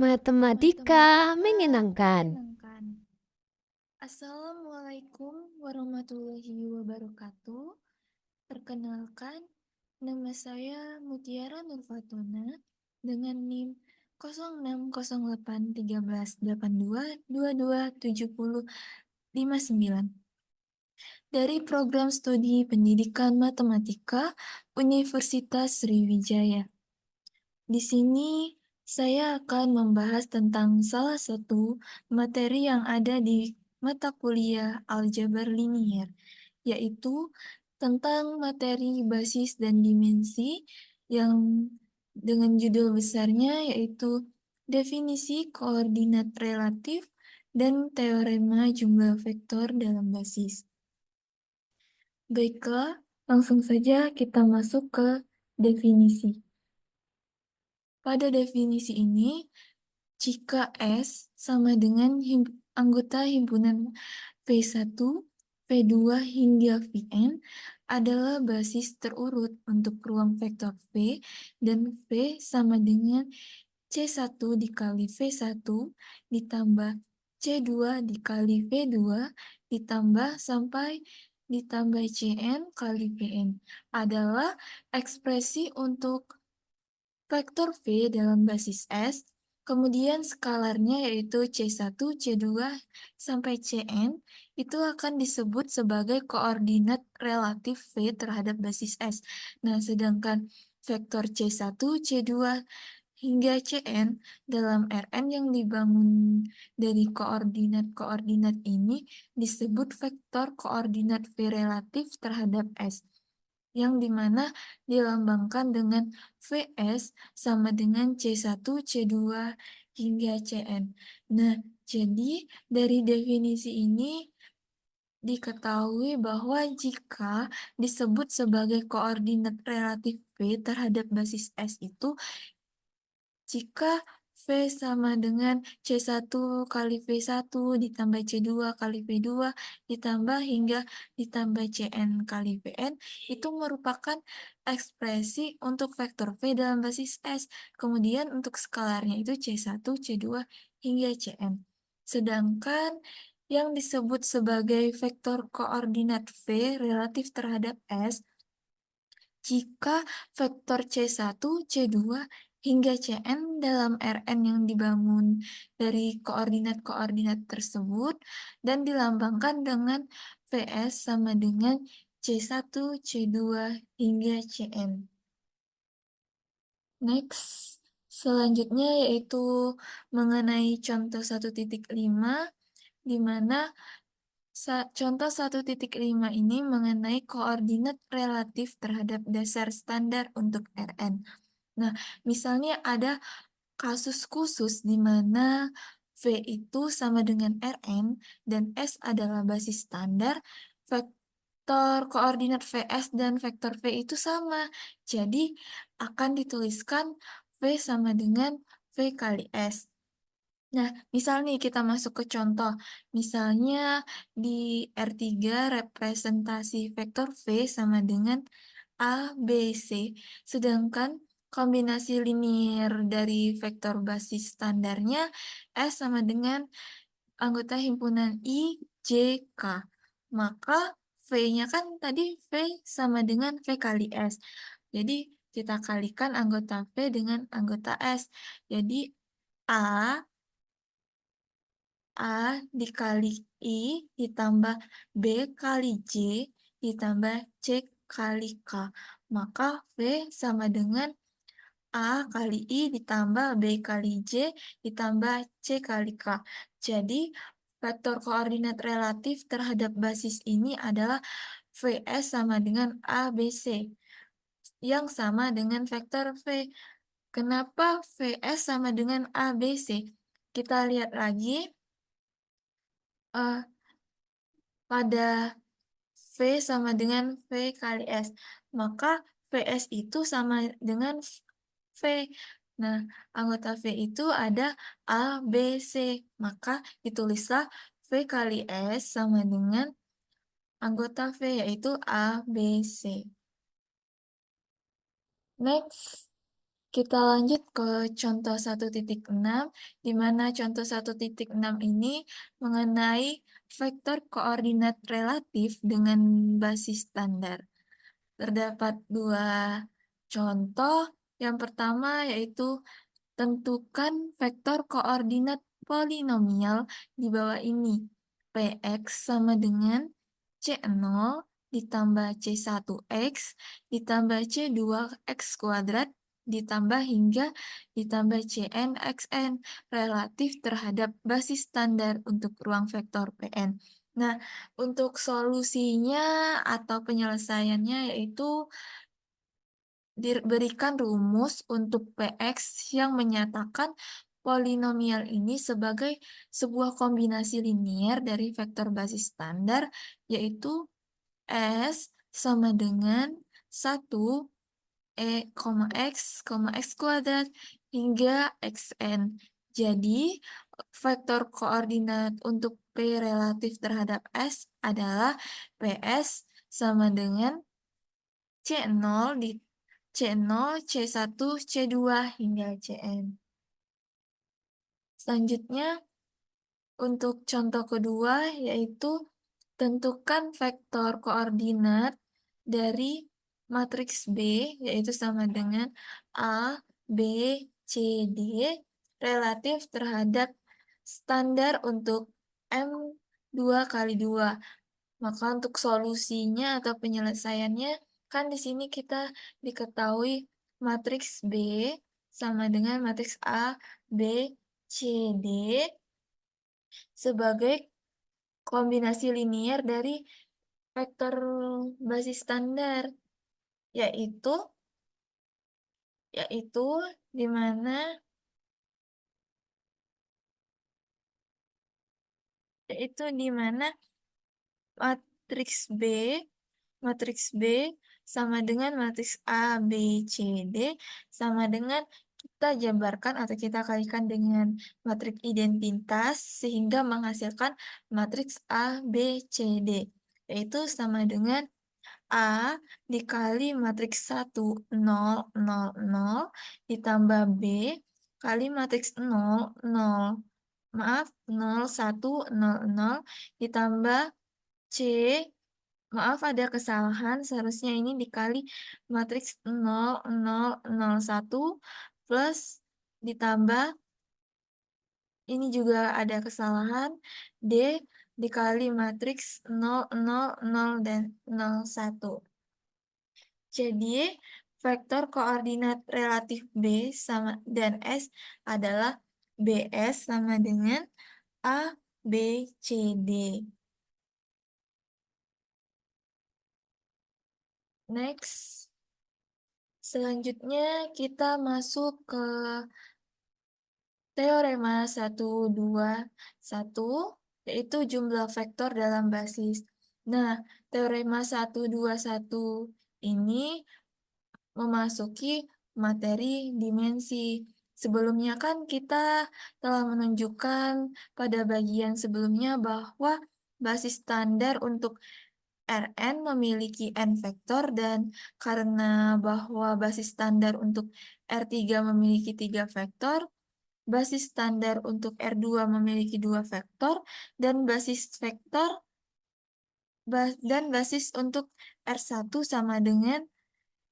Matematika menyenangkan. Assalamualaikum warahmatullahi wabarakatuh. Perkenalkan, nama saya Mutiara Nurfatona dengan NIM 06081382227059 dari Program Studi Pendidikan Matematika Universitas Sriwijaya. Di sini saya akan membahas tentang salah satu materi yang ada di mata kuliah aljabar linier, yaitu tentang materi basis dan dimensi yang dengan judul besarnya yaitu definisi koordinat relatif dan teorema jumlah vektor dalam basis. Baiklah, langsung saja kita masuk ke definisi. Pada definisi ini, jika S sama dengan anggota himpunan V1, V2 hingga Vn adalah basis terurut untuk ruang vektor V dan V sama dengan C1 dikali V1 ditambah C2 dikali V2 ditambah sampai ditambah Cn kali Vn adalah ekspresi untuk vektor V dalam basis S, kemudian skalarnya yaitu C1, C2, sampai Cn, itu akan disebut sebagai koordinat relatif V terhadap basis S. Nah, sedangkan vektor C1, C2, hingga Cn dalam Rn yang dibangun dari koordinat-koordinat ini disebut vektor koordinat V relatif terhadap S yang dimana dilambangkan dengan Vs sama dengan C1, C2, hingga Cn. Nah, jadi dari definisi ini diketahui bahwa jika disebut sebagai koordinat relatif V terhadap basis S itu jika V sama dengan C1 kali V1 ditambah C2 kali V2 ditambah hingga ditambah Cn kali Vn itu merupakan ekspresi untuk vektor V dalam basis S. Kemudian untuk skalarnya itu C1, C2 hingga Cn. Sedangkan yang disebut sebagai vektor koordinat V relatif terhadap S jika vektor C1, C2, hingga Cn dalam Rn yang dibangun dari koordinat-koordinat tersebut dan dilambangkan dengan Vs sama dengan C1, C2, hingga Cn. Next, selanjutnya yaitu mengenai contoh 1.5, di mana contoh 1.5 ini mengenai koordinat relatif terhadap dasar standar untuk Rn. Nah, misalnya ada kasus khusus di mana V itu sama dengan Rn dan S adalah basis standar, vektor koordinat Vs dan vektor V itu sama. Jadi, akan dituliskan V sama dengan V kali S. Nah, misal nih kita masuk ke contoh. Misalnya di R3 representasi vektor V sama dengan A, B, C. Sedangkan kombinasi linier dari vektor basis standarnya S sama dengan anggota himpunan I, J, K. Maka V-nya kan tadi V sama dengan V kali S. Jadi kita kalikan anggota V dengan anggota S. Jadi A dikali I ditambah B kali J ditambah C kali K. Maka V sama dengan A kali I ditambah B kali J ditambah C kali K. Jadi, vektor koordinat relatif terhadap basis ini adalah Vs sama dengan ABC yang sama dengan vektor V. Kenapa Vs sama dengan ABC? Kita lihat lagi. Pada V sama dengan V kali S. Maka Vs itu sama dengan V. Nah, anggota V itu ada A, B, C. Maka ditulislah V kali S sama dengan anggota V yaitu A, B, C. Next. Kita lanjut ke contoh 1.6, di mana contoh 1.6 ini mengenai vektor koordinat relatif dengan basis standar. Terdapat dua contoh. Yang pertama yaitu tentukan vektor koordinat polinomial di bawah ini. Px sama dengan C0 ditambah C1x ditambah C2x kuadrat ditambah hingga ditambah Cn xn relatif terhadap basis standar untuk ruang vektor Pn. Nah, untuk solusinya atau penyelesaiannya yaitu diberikan rumus untuk Px yang menyatakan polinomial ini sebagai sebuah kombinasi linier dari vektor basis standar, yaitu S sama dengan 1 x, x kuadrat hingga xn. Jadi, vektor koordinat untuk P relatif terhadap S adalah PS sama dengan C0 di C0, C1, C2 hingga Cn. Selanjutnya, untuk contoh kedua yaitu tentukan vektor koordinat dari matriks B, yaitu sama dengan A, B, C, D, relatif terhadap standar untuk M2 kali 2. Maka untuk solusinya atau penyelesaiannya, kan di sini kita diketahui matriks B sama dengan matriks A, B, C, D sebagai kombinasi linier dari vektor basis standar, yaitu yaitu di mana yaitu di mana matriks B matriks B sama dengan matriks A, B, C, D sama dengan kita jabarkan atau kita kalikan dengan matriks identitas sehingga menghasilkan matriks A, B, C, D, yaitu sama dengan A dikali matriks 1, 0, 0, 0 ditambah B kali matriks 0, 0, maaf, 0, 1, 0, 0 ditambah C, maaf ada kesalahan, seharusnya ini dikali matriks 0, 0, 0, 1 plus ditambah, ini juga ada kesalahan, D dikali matriks 0, 0, 0, dan 0, 1. Jadi, vektor koordinat relatif B sama dan S adalah BS sama dengan A, B, C, D. Next, selanjutnya kita masuk ke teorema 121, yaitu jumlah vektor dalam basis. Nah, teorema 121 ini memasuki materi dimensi. Sebelumnya kan kita telah menunjukkan pada bagian sebelumnya bahwa basis standar untuk Rn memiliki n vektor dan karena bahwa basis standar untuk R3 memiliki 3 vektor, basis standar untuk R2 memiliki 2 vektor, dan basis untuk R1 sama dengan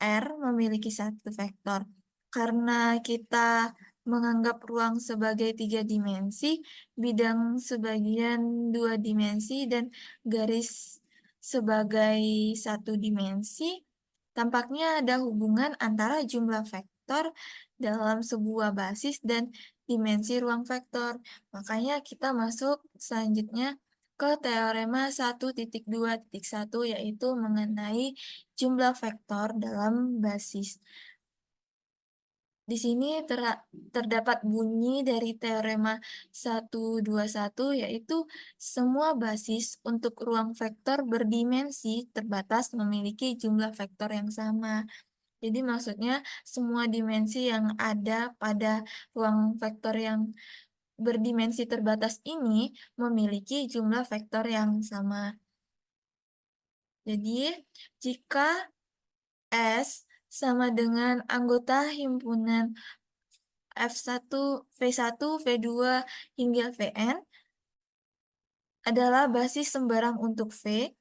R memiliki 1 vektor. Karena kita menganggap ruang sebagai 3 dimensi, bidang sebagian 2 dimensi, dan garis sebagai 1 dimensi, tampaknya ada hubungan antara jumlah vektor dalam sebuah basis dan dimensi ruang vektor. Makanya kita masuk selanjutnya ke teorema 1.2.1, yaitu mengenai jumlah vektor dalam basis. Di sini terdapat bunyi dari teorema 121, yaitu semua basis untuk ruang vektor berdimensi terbatas memiliki jumlah vektor yang sama. Jadi maksudnya semua dimensi yang ada pada ruang vektor yang berdimensi terbatas ini memiliki jumlah vektor yang sama. Jadi, jika S sama dengan anggota himpunan F1, V1, V2, hingga Vn adalah basis sembarang untuk V,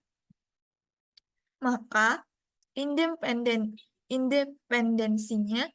maka independensinya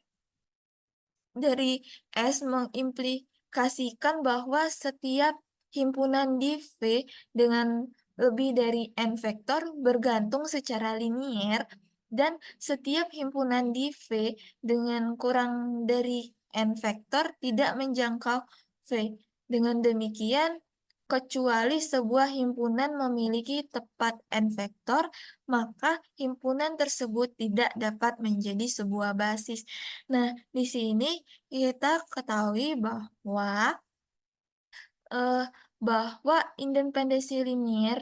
dari S mengimplikasikan bahwa setiap himpunan di V dengan lebih dari n vektor bergantung secara linier dan setiap himpunan di V dengan kurang dari n vektor tidak menjangkau V. Dengan demikian, kecuali sebuah himpunan memiliki tepat n vektor, maka himpunan tersebut tidak dapat menjadi sebuah basis. Nah, di sini kita ketahui eh, bahwa independensi linier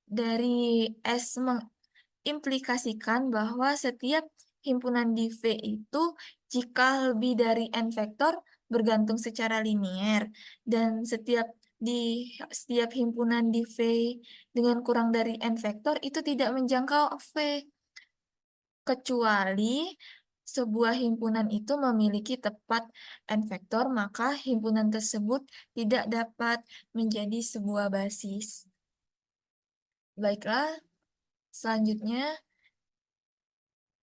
dari S mengimplikasikan bahwa setiap himpunan di V itu jika lebih dari n vektor bergantung secara linier dan setiap himpunan di V dengan kurang dari n vektor itu tidak menjangkau V, kecuali sebuah himpunan itu memiliki tepat n vektor, maka himpunan tersebut tidak dapat menjadi sebuah basis. Baiklah, selanjutnya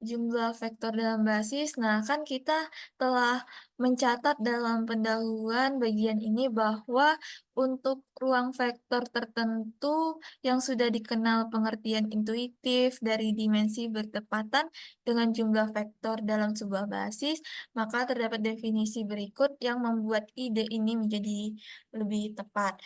jumlah vektor dalam basis. Nah, kan kita telah mencatat dalam pendahuluan bagian ini bahwa untuk ruang vektor tertentu yang sudah dikenal pengertian intuitif dari dimensi bertepatan dengan jumlah vektor dalam sebuah basis, maka terdapat definisi berikut yang membuat ide ini menjadi lebih tepat.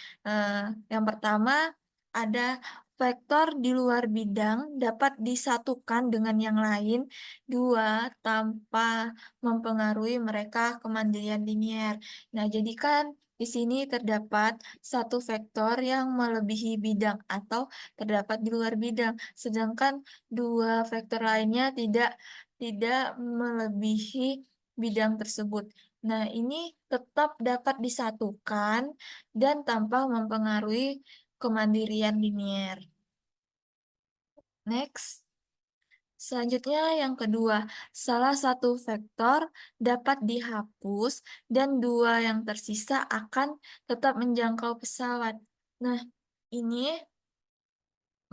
Yang pertama, ada vektor di luar bidang dapat disatukan dengan yang lain dua tanpa mempengaruhi mereka kemandirian linier. Nah, jadi kan di sini terdapat satu vektor yang melebihi bidang atau terdapat di luar bidang, sedangkan dua vektor lainnya tidak melebihi bidang tersebut. Nah, ini tetap dapat disatukan dan tanpa mempengaruhi kemandirian linier. Next. Selanjutnya yang kedua, salah satu vektor dapat dihapus dan dua yang tersisa akan tetap menjangkau pesawat. Nah, ini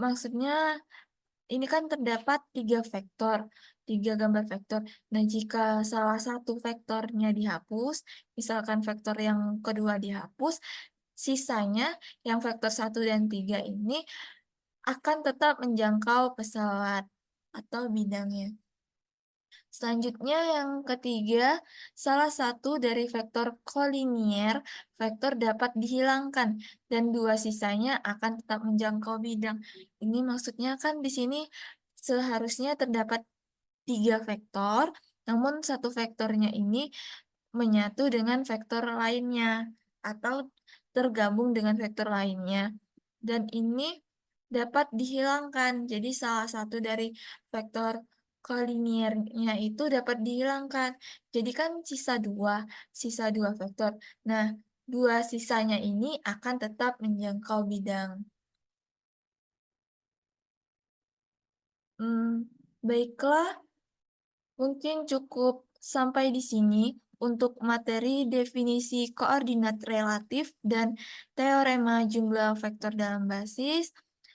maksudnya ini kan terdapat tiga gambar vektor. Nah, jika salah satu vektornya dihapus, misalkan vektor yang kedua dihapus, sisanya yang vektor 1 dan 3 ini akan tetap menjangkau pesawat atau bidangnya. Selanjutnya yang ketiga, salah satu dari vektor kolinier, vektor dapat dihilangkan dan dua sisanya akan tetap menjangkau bidang. Ini maksudnya kan di sini seharusnya terdapat tiga vektor, namun satu vektornya ini menyatu dengan vektor lainnya atau tergabung dengan vektor lainnya. Dan ini dapat dihilangkan. Jadi salah satu dari vektor koliniernya itu dapat dihilangkan. Jadi kan sisa dua vektor. Nah, dua sisanya ini akan tetap menjangkau bidang. Baiklah, mungkin cukup sampai di sini untuk materi definisi koordinat relatif dan teorema jumlah vektor dalam basis.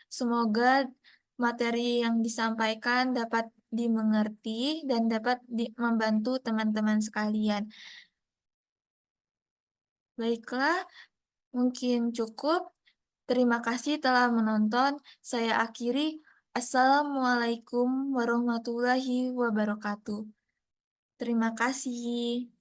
Semoga materi yang disampaikan dapat dimengerti dan dapat membantu teman-teman sekalian. Baiklah, mungkin cukup. Terima kasih telah menonton. Saya akhiri. Assalamualaikum warahmatullahi wabarakatuh. Terima kasih.